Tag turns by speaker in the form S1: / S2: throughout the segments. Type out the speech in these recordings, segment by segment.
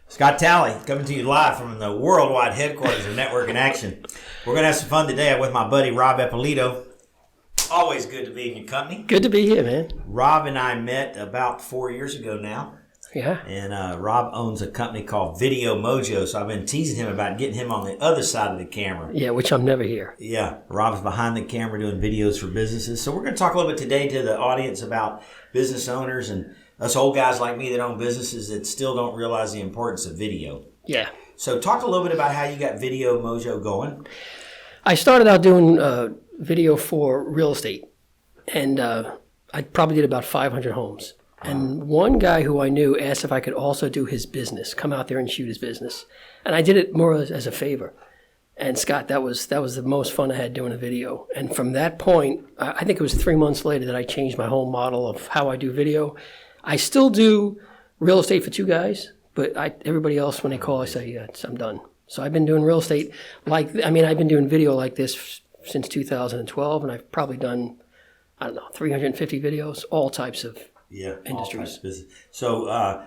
S1: Scott Talley coming to you live from the worldwide headquarters of Network in Action. We're going to have some fun today. I'm with my buddy Rob Eppolito. Always good to be in your company.
S2: Good to be here, man.
S1: Rob and I met about 4 years ago now.
S2: Yeah.
S1: And Rob owns a company called Video Mojo, so I've been teasing him about getting him on the other side of the camera.
S2: Yeah, which I'm never here.
S1: Yeah, Rob's behind the camera doing videos for businesses. So we're going to talk a little bit today to the audience about business owners and us old guys like me that own businesses that still don't realize the importance of video.
S2: Yeah.
S1: So talk a little bit about how you got Video Mojo going.
S2: I started out doing video for real estate, and I probably did about 500 homes. And one guy who I knew asked if I could also do his business, come out there and shoot his business. And I did it more as a favor. And Scott, that was the most fun I had doing a video. And from that point, I think it was 3 months later that I changed my whole model of how I do video. I still do real estate for two guys, but everybody else, when they call, I say, yeah, I'm done. So I've been doing real estate I've been doing video like this since 2012, and I've probably done, 350 videos, all types of industries.
S1: So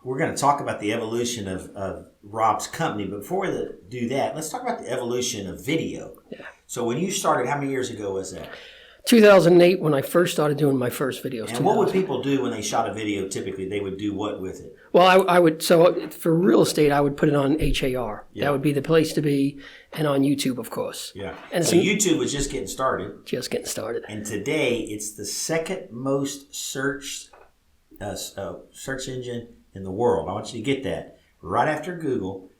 S1: we're going to talk about the evolution of Rob's company. But before we do that, let's talk about the evolution of video.
S2: Yeah.
S1: So when you started, how many years ago was that?
S2: 2008, when I first started doing my first videos.
S1: And what would people do when they shot a video? Typically, they would do what with it?
S2: Well, I would, so for real estate, I would put it on HAR.
S1: Yeah.
S2: That would be the place to be, and on YouTube, of course.
S1: Yeah.
S2: And
S1: so YouTube was just getting started.
S2: Just getting started.
S1: And today, it's the second most searched search engine in the world. I want you to get that. Right after Google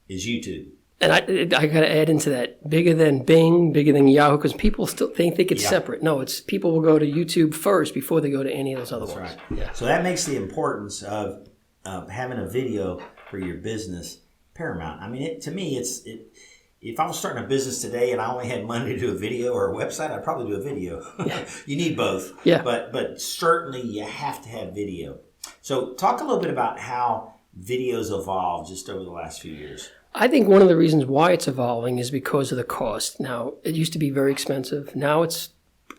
S1: is YouTube.
S2: And I got to add into that, bigger than Bing, bigger than Yahoo, because people still think it's separate. No, it's people will go to YouTube first before they go to any of those other ones.
S1: Right.
S2: Yeah.
S1: So that makes the importance of having a video for your business paramount. I mean, to me, if I was starting a business today and I only had money to do a video or a website, I'd probably do a video.
S2: Yeah.
S1: You need both.
S2: Yeah.
S1: But certainly you have to have video. So talk a little bit about how videos evolved just over the last few years.
S2: I think one of the reasons why it's evolving is because of the cost. Now, it used to be very expensive. Now it's,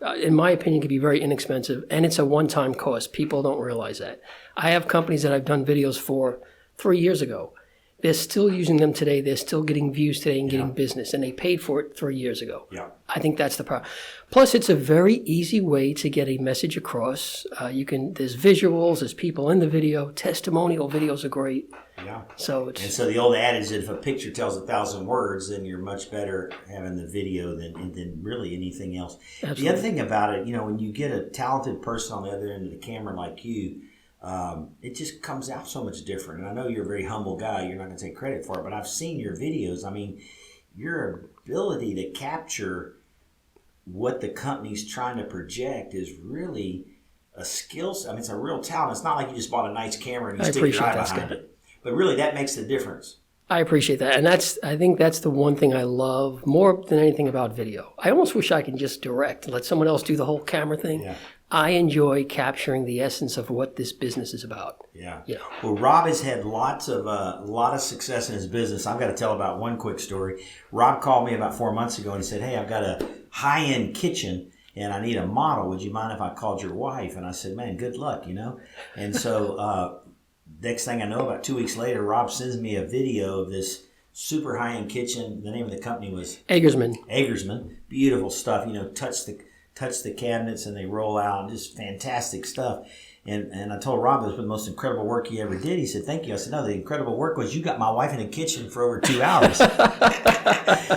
S2: in my opinion, can be very inexpensive, and it's a one-time cost. People don't realize that. I have companies that I've done videos for 3 years ago. They're still using them today. They're still getting views today and getting business, and they paid for it 3 years ago.
S1: Yeah.
S2: I think that's the problem. Plus, it's a very easy way to get a message across. There's visuals, there's people in the video. Testimonial videos are great.
S1: Yeah.
S2: So
S1: the old adage that if a picture tells 1,000 words, then you're much better having the video than really anything else. Absolutely. The other thing about it, when you get a talented person on the other end of the camera like you, it just comes out so much different. And I know you're a very humble guy. You're not going to take credit for it, but I've seen your videos. I mean, your ability to capture what the company's trying to project is really a skill set. I mean, it's a real talent. It's not like you just bought a nice camera and you stick your eye behind it. But really, that makes the difference.
S2: I appreciate that. And I think that's the one thing I love more than anything about video. I almost wish I could just direct, let someone else do the whole camera thing. Yeah. I enjoy capturing the essence of what this business is about.
S1: Yeah.
S2: Yeah.
S1: Well, Rob has had a lot of success in his business. I've got to tell about one quick story. Rob called me about 4 months ago and he said, "Hey, I've got a high-end kitchen and I need a model. Would you mind if I called your wife?" And I said, "Man, good luck, And so next thing I know, about 2 weeks later, Rob sends me a video of this super high-end kitchen. The name of the company was Eggersman. Beautiful stuff. Touch the cabinets and they roll out. Just fantastic stuff. And I told Rob it was the most incredible work he ever did. He said, "Thank you." I said, "No, the incredible work was you got my wife in the kitchen for over 2 hours."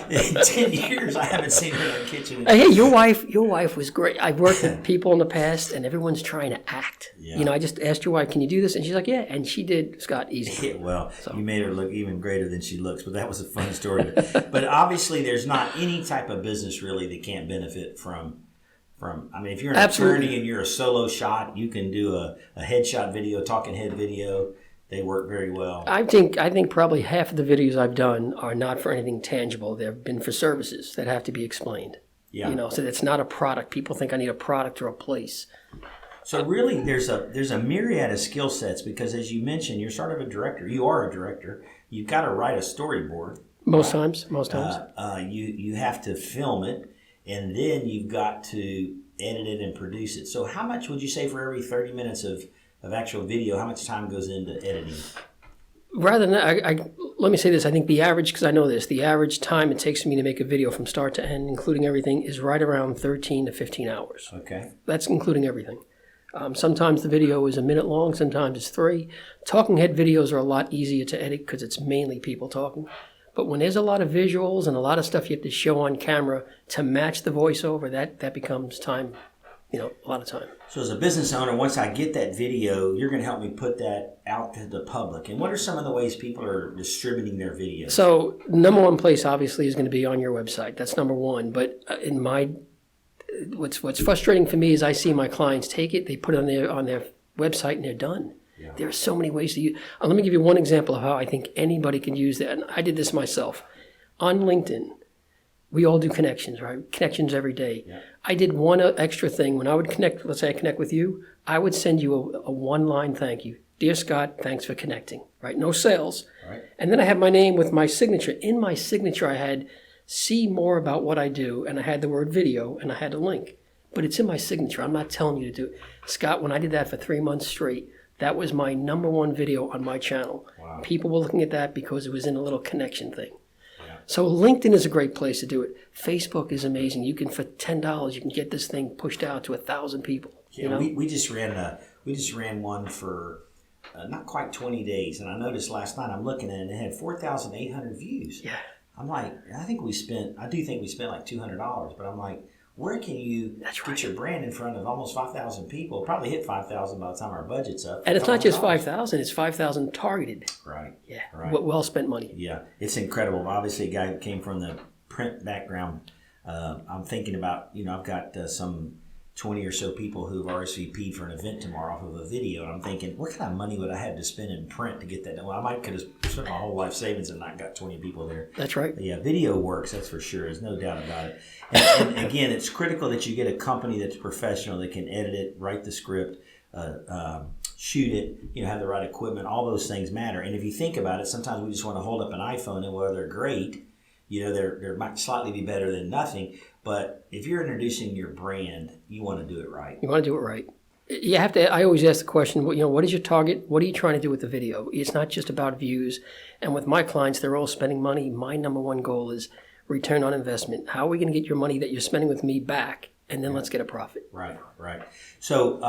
S1: In 10 years, I haven't seen her in the kitchen.
S2: Hey, your wife was great. I've worked with people in the past, and everyone's trying to act. Yeah. I just asked your wife, "Can you do this?" And she's like, "Yeah." And she did, Scott, easy.
S1: Yeah, well, you made her look even greater than she looks, but that was a fun story. But obviously, there's not any type of business really that can't benefit from. If you're an attorney and you're a solo shot, you can do a headshot video, talking head video. They work very well.
S2: I think probably half of the videos I've done are not for anything tangible. They've been for services that have to be explained. Yeah. So it's not a product. People think I need a product or a place.
S1: So really, there's a myriad of skill sets because, as you mentioned, you're sort of a director. You are a director. You've got to write a storyboard.
S2: Most times.
S1: You have to film it. And then you've got to edit it and produce it. So how much would you say for every 30 minutes of actual video, how much time goes into editing?
S2: Rather than let me say this. I think the average, because I know this, the average time it takes me to make a video from start to end, including everything, is right around 13 to 15 hours.
S1: Okay.
S2: That's including everything. Sometimes the video is a minute long, sometimes it's 3. Talking head videos are a lot easier to edit because it's mainly people talking. But when there's a lot of visuals and a lot of stuff you have to show on camera to match the voiceover, that becomes time, a lot of time.
S1: So as a business owner, once I get that video, you're going to help me put that out to the public. And what are some of the ways people are distributing their videos?
S2: So number one place, obviously, is going to be on your website. That's number one. But what's frustrating for me is I see my clients take it, they put it on their website, and they're done. Yeah. There are so many ways to use. Let me give you one example of how I think anybody can use that. And I did this myself. On LinkedIn, we all do connections, right? Connections every day. Yeah. I did one extra thing. When I would connect, let's say I connect with you, I would send you a one-line thank you. Dear Scott, thanks for connecting, right? No sales. Right. And then I have my name with my signature. In my signature, I had see more about what I do, and I had the word video, and I had a link. But it's in my signature. I'm not telling you to do it. Scott, when I did that for 3 months straight, that was my number one video on my channel. Wow. People were looking at that because it was in a little connection thing. Yeah. So LinkedIn is a great place to do it. Facebook is amazing. You can, for $10, you can get this thing pushed out to 1,000 people.
S1: Yeah, we just ran one for not quite 20 days, and I noticed last night I'm looking at it, and it had 4,800 views. Yeah. I'm like, I do think we spent like $200, but I'm like, where can you get your brand in front of almost 5,000 people? Probably hit 5,000 by the time our budget's up.
S2: And it's not just 5,000, it's 5,000 targeted.
S1: Right.
S2: Yeah.
S1: Right.
S2: Well spent money.
S1: Yeah. It's incredible. Obviously, a guy who came from the print background, I'm thinking about, I've got some 20 or so people who've RSVP'd for an event tomorrow off of a video, and I'm thinking, what kind of money would I have to spend in print to get that done? Well, I could have spent my whole life savings and not got 20 people there.
S2: That's right.
S1: But yeah, video works, that's for sure. There's no doubt about it. And again, it's critical that you get a company that's professional, that can edit it, write the script, shoot it, have the right equipment. All those things matter. And if you think about it, sometimes we just want to hold up an iPhone, and while they're great, they might slightly be better than nothing. But if you're introducing your brand, you want to do it right.
S2: You want to do it right. You have to. I always ask the question, what is your target? What are you trying to do with the video? It's not just about views. And with my clients, they're all spending money. My number one goal is return on investment. How are we going to get your money that you're spending with me back? And then let's get a profit. Right.
S1: So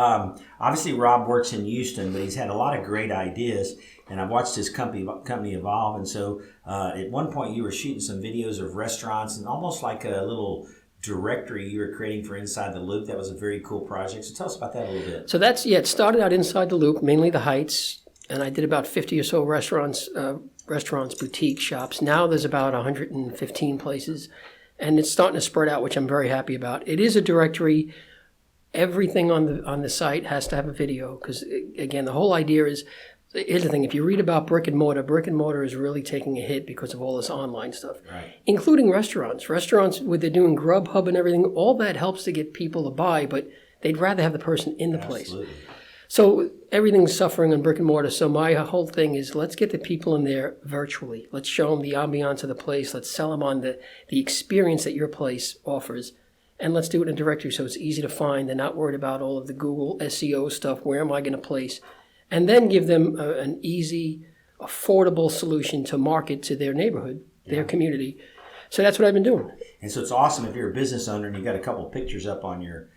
S1: obviously Rob works in Houston, but he's had a lot of great ideas, and I've watched his company evolve. And so at one point you were shooting some videos of restaurants, and almost like a little directory you were creating for Inside the Loop. That was a very cool project. So tell us about that a little bit.
S2: So it started out Inside the Loop, mainly the Heights, and I did about 50 or so restaurants, boutique shops. Now there's about 115 places. And it's starting to spread out, which I'm very happy about. It is a directory. Everything on the site has to have a video because, again, the whole idea is, here's the thing, if you read about brick and mortar is really taking a hit because of all this online stuff, right, including restaurants. Restaurants, where they're doing Grubhub and everything, all that helps to get people to buy, but they'd rather have the person in the place. So everything's suffering on brick and mortar. So my whole thing is, let's get the people in there virtually. Let's show them the ambiance of the place. Let's sell them on the experience that your place offers. And let's do it in a directory so it's easy to find. They're not worried about all of the Google SEO stuff. Where am I going to place? And then give them an easy, affordable solution to market to their neighborhood, their community. So that's what I've been doing.
S1: And so it's awesome if you're a business owner and you've got a couple of pictures up on your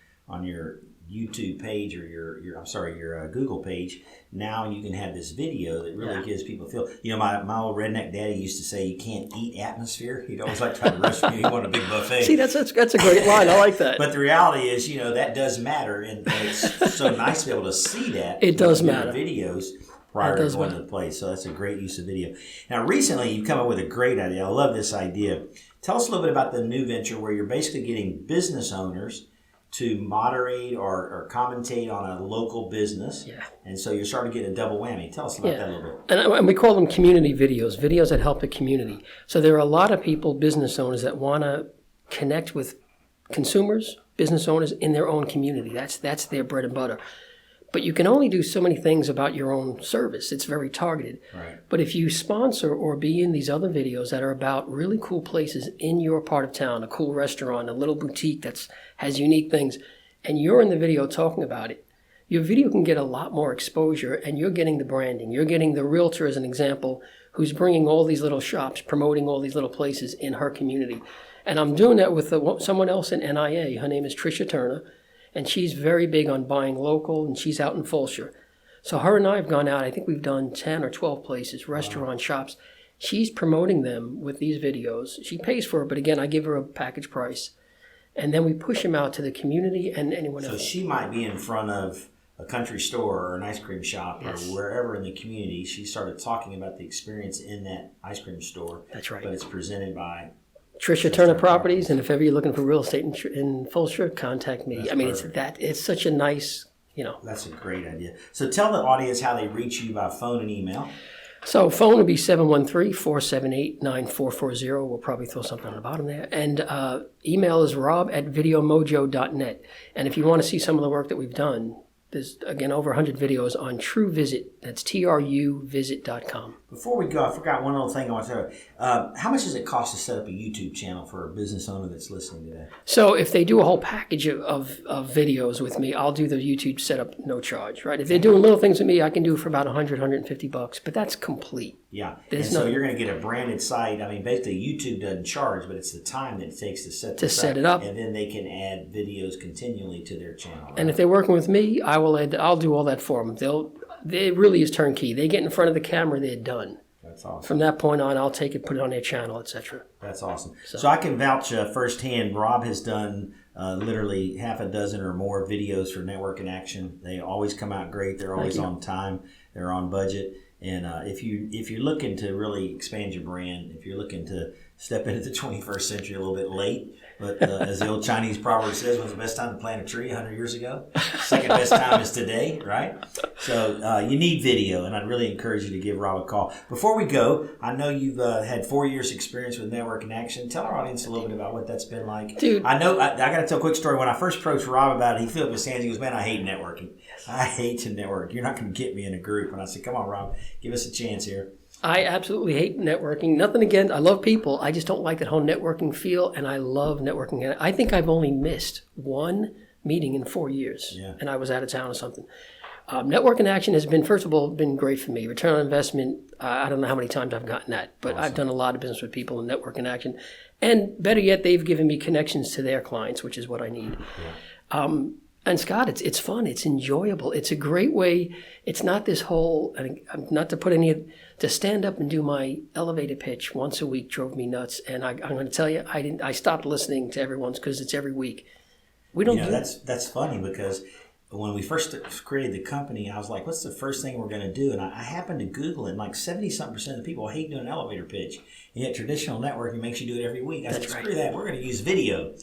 S1: YouTube page or your Google page. Now you can have this video that really gives people a feel. My old redneck daddy used to say, you can't eat atmosphere. He'd always like try to rush me. He wanted a big buffet.
S2: See, that's a great line. I like that.
S1: But the reality is, that does matter, and it's so nice to be able to see that.
S2: It does matter.
S1: Videos prior to going to the place. So that's a great use of video. Now, recently you've come up with a great idea. I love this idea. Tell us a little bit about the new venture where you're basically getting business owners to moderate or commentate on a local business. Yeah. And so you're starting to get a double whammy. Tell us about that a little bit.
S2: And we call them community videos that help the community. So there are a lot of people, business owners, that want to connect with consumers, business owners in their own community. That's their bread and butter. But you can only do so many things about your own service. It's very targeted. Right. But if you sponsor or be in these other videos that are about really cool places in your part of town, a cool restaurant, a little boutique that has unique things, and you're in the video talking about it, your video can get a lot more exposure, and you're getting the branding. You're getting the realtor, as an example, who's bringing all these little shops, promoting all these little places in her community. And I'm doing that with someone else in NIA. Her name is Tricia Turner, and she's very big on buying local, and she's out in Fulshire. So her and I have gone out. I think we've done 10 or 12 places, restaurant shops. She's promoting them with these videos. She pays for it, but again, I give her a package price. And then we push them out to the community and anyone else.
S1: So she might be in front of a country store or an ice cream shop or wherever in the community. She started talking about the experience in that ice cream store.
S2: That's right.
S1: But it's presented by
S2: Tricia Turner Properties, and if ever you're looking for real estate in Fulshire, contact me. I mean, it's such a nice,
S1: That's a great idea. So tell the audience how they reach you by phone and email.
S2: So phone would be 713-478-9440. We'll probably throw something on the bottom there. And email is rob@videomojo.net. And if you want to see some of the work that we've done, there's, again, over 100 videos on True Visit. That's truvisit.com.
S1: Before we go, I forgot one little thing I want to tell you. How much does it cost to set up a YouTube channel for a business owner that's listening today?
S2: So if they do a whole package of videos with me, I'll do the YouTube setup no charge, right? If they're doing little things with me, I can do it for about $100-$150, but that's complete.
S1: Yeah, so you're going to get a branded site. I mean, basically YouTube doesn't charge, but it's the time that it takes to set
S2: it up.
S1: And then they can add videos continually to their channel. Right?
S2: And if they're working with me, I'll do all that for them. It really is turnkey. They get in front of the camera, they're done.
S1: That's awesome.
S2: From that point on, I'll take it, put it on their channel, etc.
S1: That's awesome. So I can vouch firsthand. Rob has done literally half a dozen or more videos for Network in Action. They always come out great. They're always on time. They're on budget. And if you're looking to really expand your brand, if you're looking to step into the 21st century a little bit late, but as the old Chinese proverb says, when's the best time to plant a tree? 100 years ago. Second best time is today, right? So you need video, and I'd really encourage you to give Rob a call. Before we go, I know you've had 4 years experience with Network in Action. Tell our audience a little bit about what that's been like.
S2: Dude.
S1: I know, I got to tell a quick story. When I first approached Rob about it, he filled up his hands. He goes, man, I hate networking. I hate to network. You're not going to get me in a group. And I said, come on, Rob, give us a chance here.
S2: I absolutely hate networking. Nothing against, I love people. I just don't like that whole networking feel, and I love networking. I think I've only missed one meeting in 4 years, and I was out of town or something. Network in Action has been, first of all, been great for me. Return on investment, I don't know how many times I've gotten that, but awesome. I've done a lot of business with people in Network in Action. And better yet, they've given me connections to their clients, which is what I need. Yeah. And Scott, it's fun. It's enjoyable. It's a great way. It's not this whole, not to put any, to stand up and do my elevator pitch once a week drove me nuts. And I'm going to tell you, I stopped listening to everyone's because it's every week. We don't.
S1: That's funny because when we first created the company, I was like, what's the first thing we're going to do? And I happened to Google it, and like 70-something% of the people hate doing an elevator pitch. And yet traditional networking makes you do it every week. I said, screw that. We're going to use video.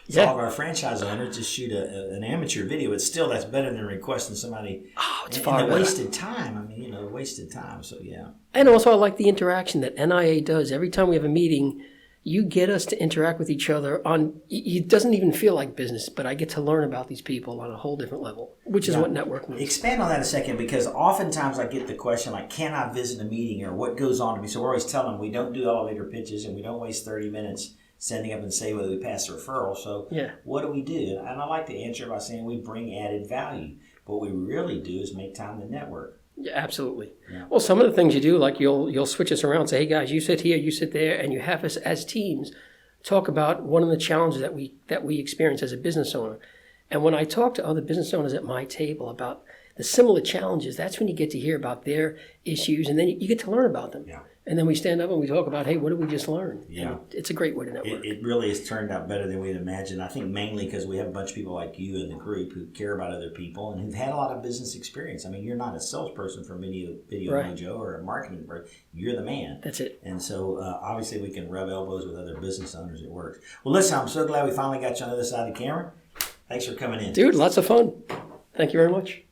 S1: So all of our franchise owners just shoot an amateur video, but still that's better than requesting somebody.
S2: Oh, it's
S1: far better. Wasted time. I mean, wasted time. So, yeah.
S2: And also I like the interaction that NIA does. Every time we have a meeting, you get us to interact with each other on, it doesn't even feel like business, but I get to learn about these people on a whole different level, which is what networking is.
S1: Expand on that a second, because oftentimes I get the question like, can I visit a meeting, or what goes on to me? So we're always telling them we don't do elevator pitches and we don't waste 30 minutes sending up and say whether we pass a referral. So what do we do? And I like to answer by saying we bring added value. What we really do is make time to network.
S2: Yeah, absolutely. Yeah. Well, some of the things you do, like you'll switch us around and say, hey guys, you sit here, you sit there, and you have us as teams talk about one of the challenges that we experience as a business owner. And when I talk to other business owners at my table about the similar challenges, that's when you get to hear about their issues, and then you get to learn about them. Yeah. And then we stand up and we talk about, hey, what did we just learn? Yeah. And it's a great way to network.
S1: It really has turned out better than we'd imagined. I think mainly because we have a bunch of people like you in the group who care about other people and who've had a lot of business experience. I mean, you're not a salesperson for Video Mojo or a marketing person. You're the man.
S2: That's it.
S1: And so obviously we can rub elbows with other business owners. It works. Well, listen, I'm so glad we finally got you on the other side of the camera. Thanks for coming in.
S2: Dude, lots of fun. Thank you very much.